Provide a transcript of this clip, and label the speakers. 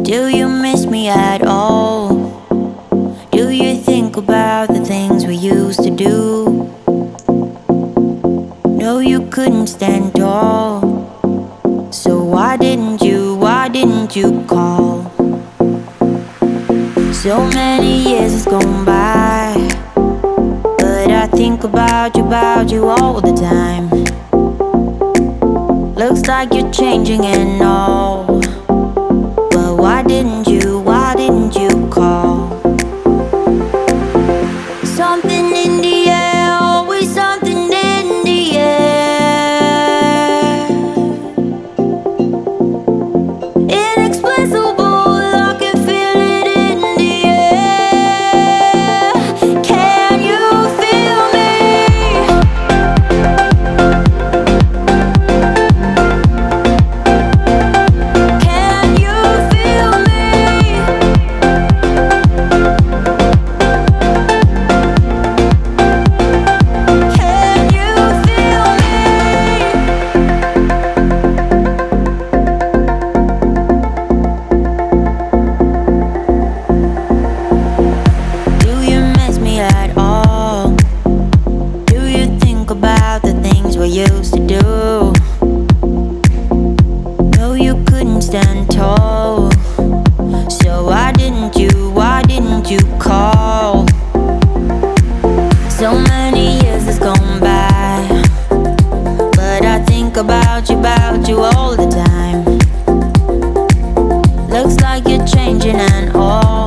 Speaker 1: Do you miss me at all? Do you think about the things we used to do? No, you couldn't stand tall. So why didn't you call? So many years has gone by, but I think about you all the time. Looks like you're changing and all, but why didn't you call? Something in the air, always something in the air. Inexplicable, I can feel it in the air. Can you feel me? Can you feel me? Can you feel me? Do you miss me at all? Do you think about the things we used to do? No, you couldn't stand tall. So why didn't you call? So many years has gone by, but I think about you all the time. Looks like you're changing and all,